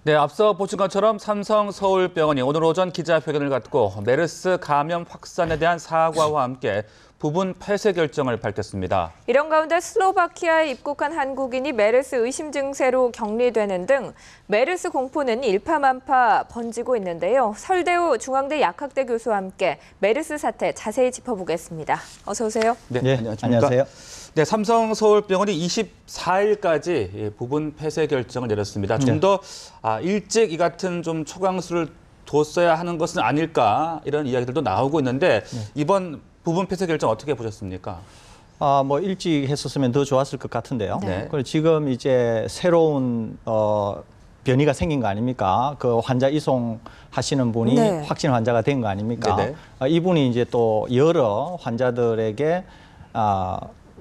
네, 앞서 보신 것처럼 삼성서울병원이 오늘 오전 기자회견을 갖고 메르스 감염 확산에 대한 사과와 함께 부분 폐쇄 결정을 밝혔습니다. 이런 가운데 슬로바키아에 입국한 한국인이 메르스 의심 증세로 격리되는 등 메르스 공포는 일파만파 번지고 있는데요. 설대우 중앙대 약학대 교수와 함께 메르스 사태 자세히 짚어보겠습니다. 어서 오세요. 네, 안녕하세요. 네, 삼성서울병원이 24일까지 부분 폐쇄 결정을 내렸습니다. 좀 더 일찍 이 같은 좀 초강수를 뒀어야 하는 것은 아닐까 이런 이야기들도 나오고 있는데 이번 부분 폐쇄 결정 어떻게 보셨습니까? 뭐 일찍 했었으면 더 좋았을 것 같은데요. 네. 그리고 지금 이제 새로운 변이가 생긴 거 아닙니까? 그 환자 이송하시는 분이 네. 확진 환자가 된 거 아닙니까? 네네. 이분이 이제 또 여러 환자들에게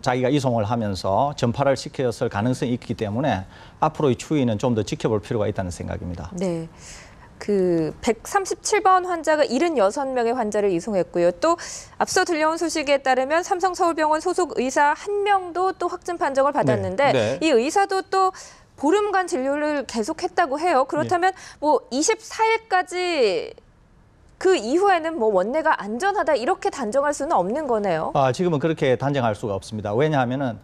자기가 이송을 하면서 전파를 시켰을 가능성이 있기 때문에 앞으로의 추이는 좀 더 지켜볼 필요가 있다는 생각입니다. 네. 그 137번 환자가 76명의 환자를 이송했고요. 또 앞서 들려온 소식에 따르면 삼성서울병원 소속 의사 1명도 또 확진 판정을 받았는데 네. 이 의사도 또 보름간 진료를 계속했다고 해요. 그렇다면 뭐 24일까지 그 이후에는 뭐 원내가 안전하다 이렇게 단정할 수는 없는 거네요. 지금은 그렇게 단정할 수가 없습니다. 왜냐하면은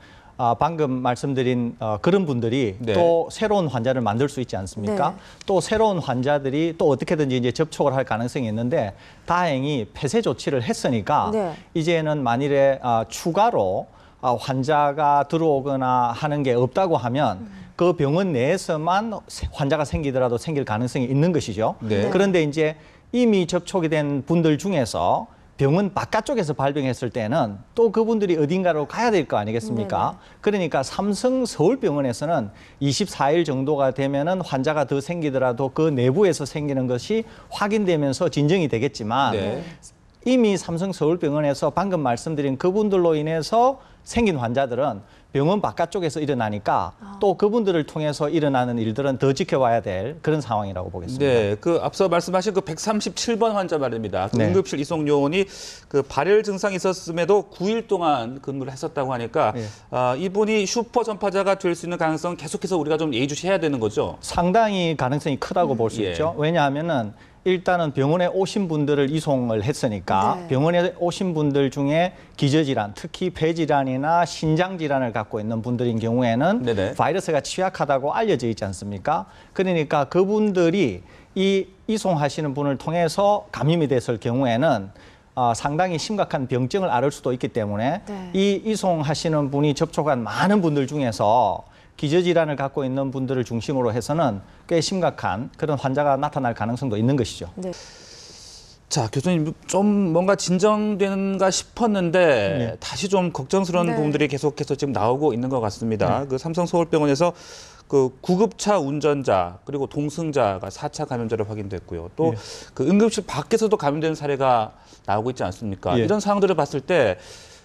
방금 말씀드린 그런 분들이 네. 또 새로운 환자를 만들 수 있지 않습니까? 네. 또 새로운 환자들이 또 어떻게든지 이제 접촉을 할 가능성이 있는데 다행히 폐쇄 조치를 했으니까 네. 이제는 만일에 추가로 환자가 들어오거나 하는 게 없다고 하면 그 병원 내에서만 환자가 생기더라도 생길 가능성이 있는 것이죠. 네. 그런데 이제 이미 접촉이 된 분들 중에서 병원 바깥쪽에서 발병했을 때는 또 그분들이 어딘가로 가야 될 거 아니겠습니까? 네네. 그러니까 삼성서울병원에서는 24일 정도가 되면은 환자가 더 생기더라도 그 내부에서 생기는 것이 확인되면서 진정이 되겠지만 네. 이미 삼성서울병원에서 방금 말씀드린 그분들로 인해서 생긴 환자들은 병원 바깥쪽에서 일어나니까 또 그분들을 통해서 일어나는 일들은 더 지켜봐야 될 그런 상황이라고 보겠습니다. 네, 그 앞서 말씀하신 그 137번 환자 말입니다. 그 네. 응급실 이송 요원이 그 발열 증상이 있었음에도 9일 동안 근무를 했었다고 하니까 네. 이분이 슈퍼 전파자가 될 수 있는 가능성 계속해서 우리가 좀 예의주시해야 되는 거죠. 상당히 가능성이 크다고 볼 수 예. 있죠. 왜냐하면은 일단은 병원에 오신 분들을 이송을 했으니까 네. 병원에 오신 분들 중에 기저질환, 특히 폐질환이나 신장질환을 갖고 있는 분들인 경우에는 네네. 바이러스가 취약하다고 알려져 있지 않습니까? 그러니까 그분들이 이 이송하시는 분을 통해서 감염이 됐을 경우에는 상당히 심각한 병증을 앓을 수도 있기 때문에 네. 이 이송하시는 분이 접촉한 많은 분들 중에서 기저질환을 갖고 있는 분들을 중심으로 해서는 꽤 심각한 그런 환자가 나타날 가능성도 있는 것이죠. 네. 자, 교수님 좀 뭔가 진정되는가 싶었는데 네. 다시 좀 걱정스러운 네. 부분들이 계속해서 지금 나오고 있는 것 같습니다. 그 삼성서울병원에서 그 구급차 운전자 그리고 동승자가 4차 감염자로 확인됐고요. 또 그 응급실 밖에서도 감염되는 사례가 나오고 있지 않습니까? 예. 이런 상황들을 봤을 때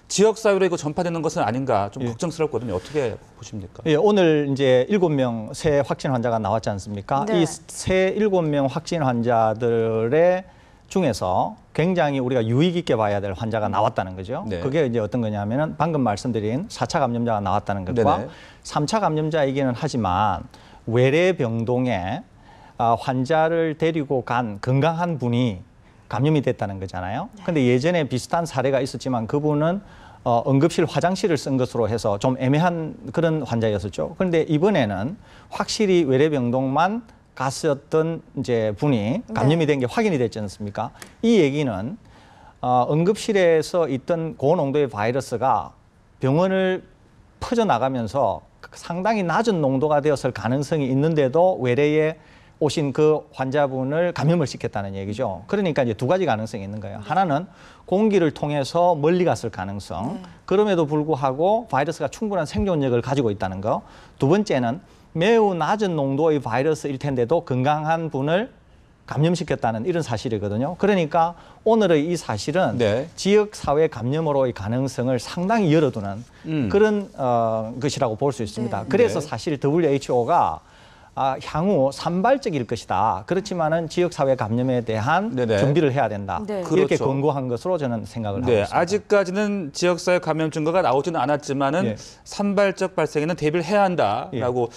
지역사회로 이거 전파되는 것은 아닌가 좀 걱정스럽거든요. 어떻게 보십니까? 예, 오늘 이제 7명 새 확진 환자가 나왔지 않습니까? 네. 이 새 7명 확진 환자들의 중에서 굉장히 우리가 유의 깊게 봐야 될 환자가 나왔다는 거죠. 네. 그게 이제 어떤 거냐면은 방금 말씀드린 4차 감염자가 나왔다는 것과 네네. 3차 감염자이기는 하지만 외래 병동에 환자를 데리고 간 건강한 분이 감염이 됐다는 거잖아요. 근데 예전에 비슷한 사례가 있었지만 그분은 응급실 화장실을 쓴 것으로 해서 좀 애매한 그런 환자였었죠. 그런데 이번에는 확실히 외래병동만 갔었던 이제 분이 감염이 된 게 확인이 됐지 않습니까? 이 얘기는 응급실에서 있던 고농도의 바이러스가 병원을 퍼져나가면서 상당히 낮은 농도가 되었을 가능성이 있는데도 외래에 오신 그 환자분을 감염을 시켰다는 얘기죠. 그러니까 이제 두 가지 가능성이 있는 거예요. 하나는 공기를 통해서 멀리 갔을 가능성. 그럼에도 불구하고 바이러스가 충분한 생존력을 가지고 있다는 거. 두 번째는 매우 낮은 농도의 바이러스일 텐데도 건강한 분을 감염시켰다는 이런 사실이거든요. 그러니까 오늘의 이 사실은 네. 지역사회 감염으로의 가능성을 상당히 열어두는 그런 것이라고 볼 수 있습니다. 네. 그래서 네. 사실 WHO가 향후 산발적일 것이다. 그렇지만은 지역사회 감염에 대한 네네. 준비를 해야 된다. 네. 이렇게 그렇죠. 권고한 것으로 저는 생각을 하고 네, 있습니다. 아직까지는 지역사회 감염 증거가 나오지는 않았지만은 예. 산발적 발생에는 대비를 해야 한다라고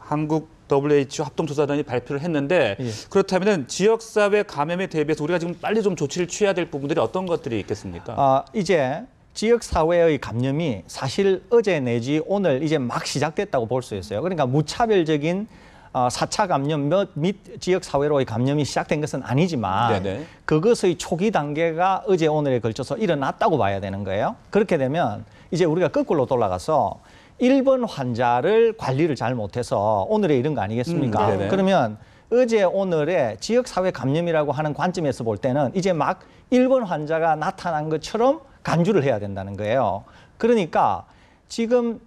한국 WHO 합동조사단이 발표를 했는데 예. 그렇다면 지역사회 감염에 대비해서 우리가 지금 빨리 좀 조치를 취해야 될 부분들이 어떤 것들이 있겠습니까? 이제 지역사회의 감염이 사실 어제 내지 오늘 이제 막 시작됐다고 볼 수 있어요. 그러니까 무차별적인 4차 감염 및 지역사회로의 감염이 시작된 것은 아니지만 네네. 그것의 초기 단계가 어제 오늘에 걸쳐서 일어났다고 봐야 되는 거예요. 그렇게 되면 이제 우리가 거꾸로 돌아가서 1번 환자를 관리를 잘 못해서 오늘에 이런 거 아니겠습니까? 네네. 그러면 어제 오늘의 지역사회 감염이라고 하는 관점에서 볼 때는 이제 막 1번 환자가 나타난 것처럼 간주를 해야 된다는 거예요. 그러니까 지금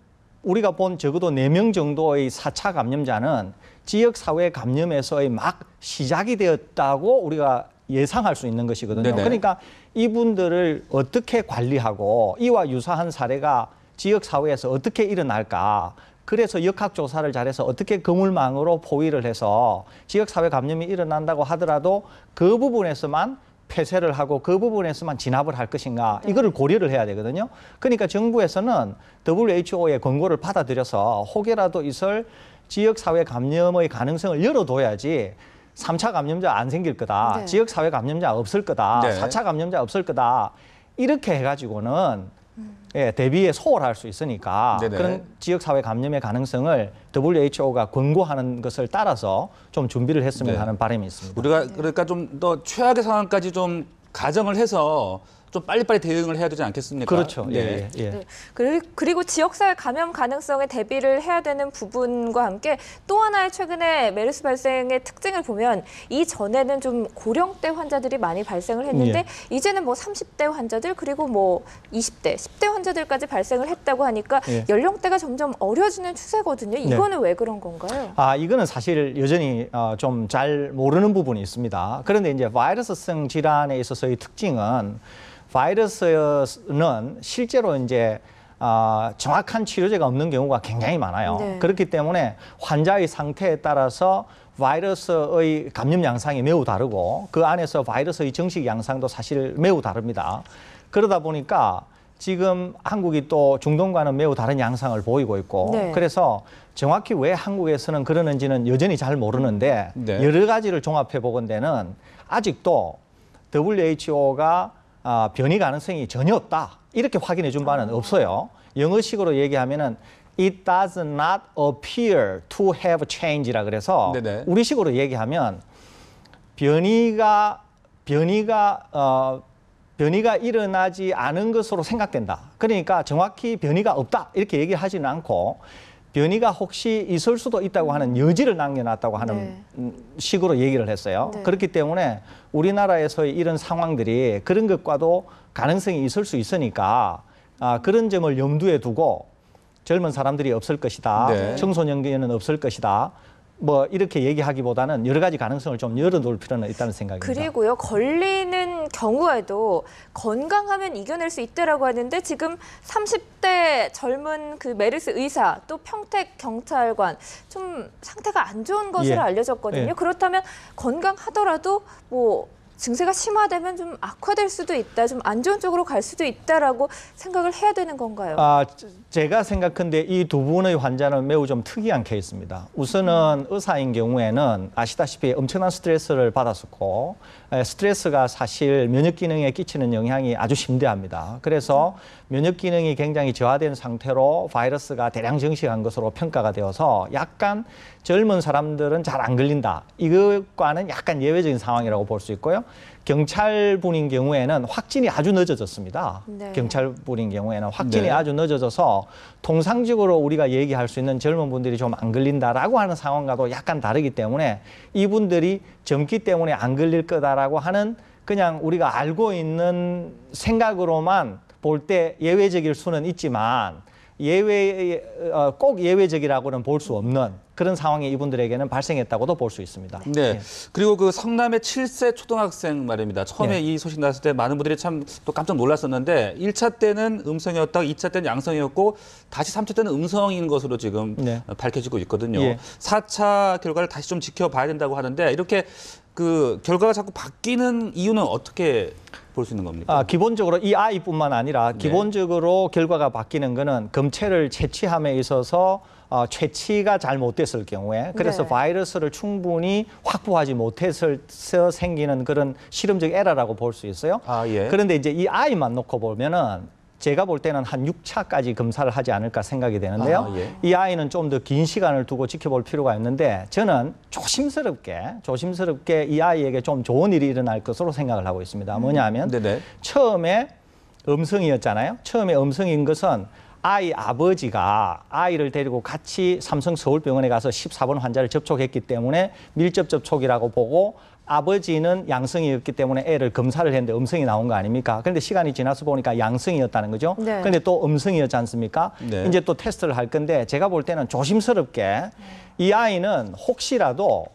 우리가 본 적어도 4명 정도의 4차 감염자는 지역사회 감염에서의 막 시작이 되었다고 우리가 예상할 수 있는 것이거든요. 네네. 그러니까 이분들을 어떻게 관리하고 이와 유사한 사례가 지역사회에서 어떻게 일어날까. 그래서 역학조사를 잘해서 어떻게 그물망으로 포위를 해서 지역사회 감염이 일어난다고 하더라도 그 부분에서만 폐쇄를 하고 그 부분에서만 진압을 할 것인가 이거를 고려를 해야 되거든요. 그러니까 정부에서는 WHO의 권고를 받아들여서 혹여라도 있을 지역사회 감염의 가능성을 열어둬야지 3차 감염자 안 생길 거다. 네. 지역사회 감염자 없을 거다. 네. 4차 감염자 없을 거다. 이렇게 해가지고는 대비에 소홀할 수 있으니까 네네. 그런 지역사회 감염의 가능성을 WHO가 권고하는 것을 따라서 좀 준비를 했으면 네. 하는 바람이 있습니다. 우리가 그러니까 좀 더 최악의 상황까지 좀 가정을 해서 좀 빨리빨리 대응을 해야 되지 않겠습니까? 그렇죠. 네. 예. 네. 그리고 지역사회 감염 가능성에 대비를 해야 되는 부분과 함께 또 하나의 최근에 메르스 발생의 특징을 보면 이전에는 좀 고령대 환자들이 많이 발생을 했는데 이제는 뭐 30대 환자들 그리고 뭐 20대, 10대 환자들까지 발생을 했다고 하니까 연령대가 점점 어려지는 추세거든요. 이거는 왜 그런 건가요? 이거는 사실 여전히 좀 잘 모르는 부분이 있습니다. 그런데 이제 바이러스성 질환에 있어서의 특징은 바이러스는 실제로 이제 정확한 치료제가 없는 경우가 굉장히 많아요. 네. 그렇기 때문에 환자의 상태에 따라서 바이러스의 감염 양상이 매우 다르고 그 안에서 바이러스의 정식 양상도 사실 매우 다릅니다. 그러다 보니까 지금 한국이 또 중동과는 매우 다른 양상을 보이고 있고 네. 그래서 정확히 왜 한국에서는 그러는지는 여전히 잘 모르는데 네. 여러 가지를 종합해 보건대는 아직도 WHO가 변이 가능성이 전혀 없다. 이렇게 확인해 준 바는 없어요. 영어식으로 얘기하면은 it does not appear to have change라 그래서 네네. 우리식으로 얘기하면 변이가 일어나지 않은 것으로 생각된다. 그러니까 정확히 변이가 없다. 이렇게 얘기하지는 않고 변이가 혹시 있을 수도 있다고 하는 여지를 남겨놨다고 하는 식으로 얘기를 했어요. 네. 그렇기 때문에 우리나라에서의 이런 상황들이 그런 것과도 가능성이 있을 수 있으니까 그런 점을 염두에 두고 젊은 사람들이 없을 것이다. 네. 청소년기에는 없을 것이다. 뭐 이렇게 얘기하기보다는 여러 가지 가능성을 좀 열어놓을 필요는 있다는 생각입니다. 그리고요, 걸리는 경우에도 건강하면 이겨낼 수 있다라고 하는데 지금 30대 젊은 그 메르스 의사 또 평택 경찰관 좀 상태가 안 좋은 것으로 예. 알려졌거든요. 예. 그렇다면 건강하더라도 뭐 증세가 심화되면 좀 악화될 수도 있다, 좀 안 좋은 쪽으로 갈 수도 있다라고 생각을 해야 되는 건가요? 제가 생각한데 이 두 분의 환자는 매우 좀 특이한 케이스입니다. 우선은 의사인 경우에는 아시다시피 엄청난 스트레스를 받았었고 스트레스가 사실 면역 기능에 끼치는 영향이 아주 심대합니다. 그래서 면역 기능이 굉장히 저하된 상태로 바이러스가 대량 증식한 것으로 평가가 되어서 약간 젊은 사람들은 잘 안 걸린다. 이것과는 약간 예외적인 상황이라고 볼 수 있고요. 경찰분인 경우에는 확진이 아주 늦어졌습니다. 네. 경찰분인 경우에는 확진이 네. 아주 늦어져서 통상적으로 우리가 얘기할 수 있는 젊은 분들이 좀 안 걸린다라고 하는 상황과도 약간 다르기 때문에 이분들이 젊기 때문에 안 걸릴 거다라고 하는 그냥 우리가 알고 있는 생각으로만 볼 때 예외적일 수는 있지만 꼭 예외적이라고는 볼 수 없는 그런 상황이 이분들에게는 발생했다고도 볼 수 있습니다. 네. 예. 그리고 그 성남의 7세 초등학생 말입니다. 처음에 예. 이 소식 났을 때 많은 분들이 참 또 깜짝 놀랐었는데 1차 때는 음성이었다가 2차 때는 양성이었고 다시 3차 때는 음성인 것으로 지금 네. 밝혀지고 있거든요. 예. 4차 결과를 다시 좀 지켜봐야 된다고 하는데 이렇게 그 결과가 자꾸 바뀌는 이유는 어떻게 볼 수 있는 겁니까? 기본적으로 이 아이뿐만 아니라 기본적으로 결과가 바뀌는 거는 검체를 채취함에 있어서 채취가 잘 못됐을 경우에 그래서 네. 바이러스를 충분히 확보하지 못해서 생기는 그런 실험적 에러라고 볼 수 있어요. 아, 예. 그런데 이제 이 아이만 놓고 보면은 제가 볼 때는 한 6차까지 검사를 하지 않을까 생각이 되는데요. 아, 예. 이 아이는 좀 더 긴 시간을 두고 지켜볼 필요가 있는데 저는 조심스럽게 이 아이에게 좀 좋은 일이 일어날 것으로 생각을 하고 있습니다. 뭐냐면 네네. 처음에 음성이었잖아요. 처음에 음성인 것은 아이 아버지가 아이를 데리고 같이 삼성 서울병원에 가서 14번 환자를 접촉했기 때문에 밀접 접촉이라고 보고 아버지는 양성이었기 때문에 애를 검사를 했는데 음성이 나온 거 아닙니까? 그런데 시간이 지나서 보니까 양성이었다는 거죠. 네. 그런데 또 음성이었지 않습니까? 네. 이제 또 테스트를 할 건데 제가 볼 때는 조심스럽게 이 아이는 혹시라도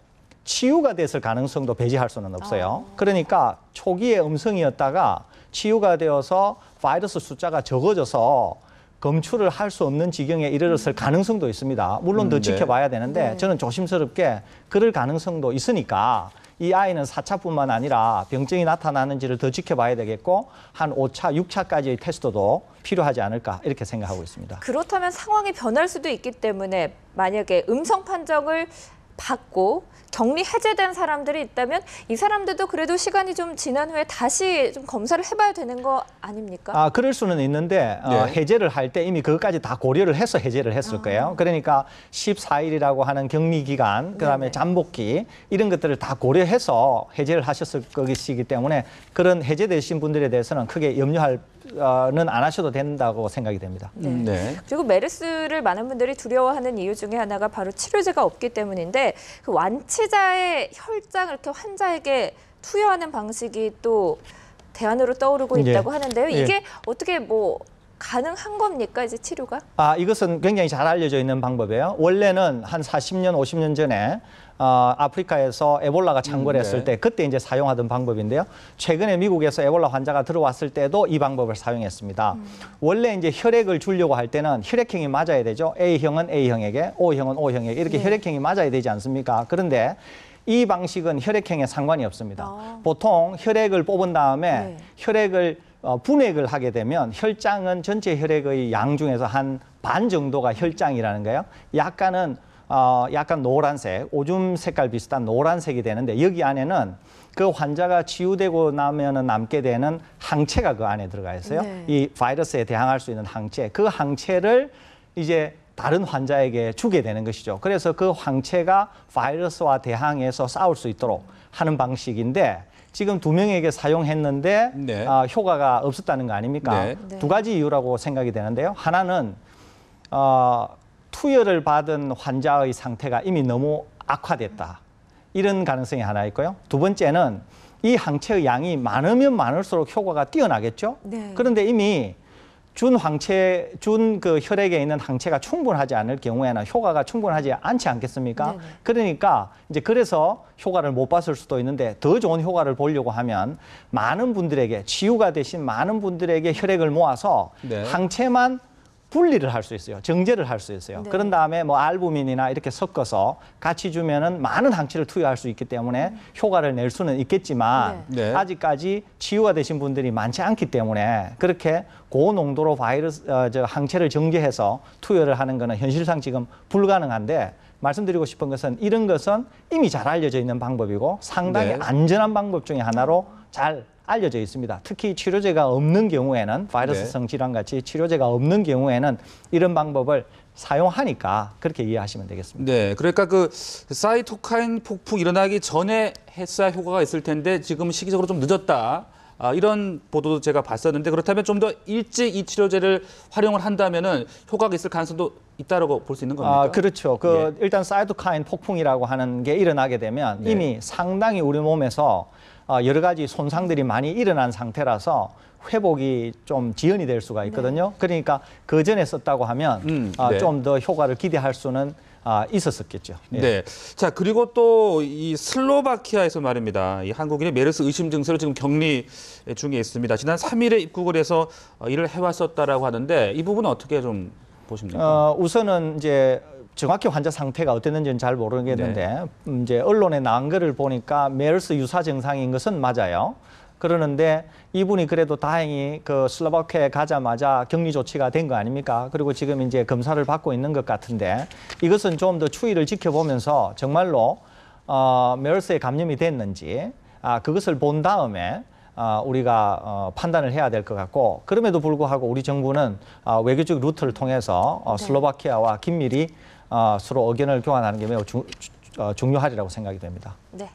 치유가 됐을 가능성도 배제할 수는 없어요. 그러니까 초기에 음성이었다가 치유가 되어서 바이러스 숫자가 적어져서 검출을 할 수 없는 지경에 이르렀을 가능성도 있습니다. 물론 더 네. 지켜봐야 되는데 네. 저는 조심스럽게 그럴 가능성도 있으니까 이 아이는 4차뿐만 아니라 병증이 나타나는지를 더 지켜봐야 되겠고 한 5차, 6차까지의 테스트도 필요하지 않을까 이렇게 생각하고 있습니다. 그렇다면 상황이 변할 수도 있기 때문에 만약에 음성 판정을 받고 격리 해제된 사람들이 있다면 이 사람들도 그래도 시간이 좀 지난 후에 다시 좀 검사를 해봐야 되는 거 아닙니까? 그럴 수는 있는데 네. 해제를 할 때 이미 그것까지 다 고려를 해서 해제를 했을 거예요. 그러니까 14일이라고 하는 격리 기간, 그다음에 네네. 잠복기 이런 것들을 다 고려해서 해제를 하셨을 것이기 때문에 그런 해제되신 분들에 대해서는 크게 염려는 안 하셔도 된다고 생각이 됩니다. 네. 그리고 메르스를 많은 분들이 두려워하는 이유 중에 하나가 바로 치료제가 없기 때문인데 그 완치자의 혈장을 이렇게 환자에게 투여하는 방식이 또 대안으로 떠오르고 예. 있다고 하는데요. 예. 이게 어떻게 뭐 가능한 겁니까, 이제 치료가? 이것은 굉장히 잘 알려져 있는 방법이에요. 원래는 한 40년, 50년 전에 아프리카에서 에볼라가 창궐했을 네. 때 그때 이제 사용하던 방법인데요. 최근에 미국에서 에볼라 환자가 들어왔을 때도 이 방법을 사용했습니다. 원래 이제 혈액을 주려고 할 때는 혈액형이 맞아야 되죠. A형은 A형에게, O형은 O형에게 이렇게 네. 혈액형이 맞아야 되지 않습니까? 그런데 이 방식은 혈액형에 상관이 없습니다. 보통 혈액을 뽑은 다음에 네. 혈액을 분액을 하게 되면 혈장은 전체 혈액의 양 중에서 한 반 정도가 혈장이라는 거예요. 약간 노란색, 오줌 색깔 비슷한 노란색이 되는데 여기 안에는 그 환자가 치유되고 나면은 남게 되는 항체가 그 안에 들어가 있어요. 네. 이 바이러스에 대항할 수 있는 항체. 그 항체를 이제 다른 환자에게 주게 되는 것이죠. 그래서 그 항체가 바이러스와 대항해서 싸울 수 있도록 하는 방식인데 지금 2명에게 사용했는데 네. 효과가 없었다는 거 아닙니까? 네. 네. 2가지 이유라고 생각이 되는데요. 하나는 투여를 받은 환자의 상태가 이미 너무 악화됐다. 이런 가능성이 하나 있고요. 2번째는 이 항체의 양이 많으면 많을수록 효과가 뛰어나겠죠. 네. 그런데 이미 준 그 혈액에 있는 항체가 충분하지 않을 경우에는 효과가 충분하지 않지 않겠습니까? 네네. 그러니까 이제 그래서 효과를 못 봤을 수도 있는데 더 좋은 효과를 보려고 하면 많은 분들에게 치유가 되신 많은 분들에게 혈액을 모아서 네. 항체만 분리를 할 수 있어요. 정제를 할 수 있어요. 네. 그런 다음에 뭐 알부민이나 이렇게 섞어서 같이 주면은 많은 항체를 투여할 수 있기 때문에 효과를 낼 수는 있겠지만 네. 네. 아직까지 치유가 되신 분들이 많지 않기 때문에 그렇게 고농도로 항체를 정제해서 투여를 하는 것은 현실상 지금 불가능한데 말씀드리고 싶은 것은 이런 것은 이미 잘 알려져 있는 방법이고 상당히 네. 안전한 방법 중에 하나로 잘 알려져 있습니다. 특히 치료제가 없는 경우에는 바이러스성 질환 같이 치료제가 없는 경우에는 이런 방법을 사용하니까 그렇게 이해하시면 되겠습니다. 네, 그러니까 그 사이토카인 폭풍 일어나기 전에 했어야 효과가 있을 텐데 지금 시기적으로 좀 늦었다. 이런 보도도 제가 봤었는데 그렇다면 좀 더 일찍 이 치료제를 활용을 한다면은 효과가 있을 가능성도 있다라고 볼 수 있는 겁니까? 그렇죠. 일단 사이토카인 폭풍이라고 하는 게 일어나게 되면 네. 이미 상당히 우리 몸에서 여러 가지 손상들이 많이 일어난 상태라서 회복이 좀 지연이 될 수가 있거든요. 그러니까 그 전에 썼다고 하면 네. 좀 더 효과를 기대할 수는 있었었겠죠. 예. 네. 자, 그리고 또 이 슬로바키아에서 말입니다. 이 한국인이 메르스 의심 증세로 지금 격리 중에 있습니다. 지난 3일에 입국을 해서 일을 해왔었다라고 하는데 이 부분은 어떻게 좀 보십니까? 우선은 이제 정확히 환자 상태가 어땠는지는 잘 모르겠는데 이제 언론에 나온 거를 보니까 메르스 유사 증상인 것은 맞아요. 그러는데 이분이 그래도 다행히 그 슬로바키아에 가자마자 격리 조치가 된 거 아닙니까? 그리고 지금 이제 검사를 받고 있는 것 같은데 이것은 좀 더 추이를 지켜보면서 정말로 메르스에 감염이 됐는지 그것을 본 다음에 우리가 판단을 해야 될 것 같고 그럼에도 불구하고 우리 정부는 외교적 루트를 통해서 슬로바키아와 긴밀히 서로 의견을 교환하는 게 매우 중요하리라고 생각이 됩니다. 네.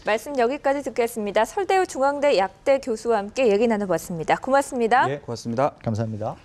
말씀 여기까지 듣겠습니다. 설대우 중앙대 약대 교수와 함께 얘기 나눠봤습니다. 고맙습니다. 예, 고맙습니다. 감사합니다.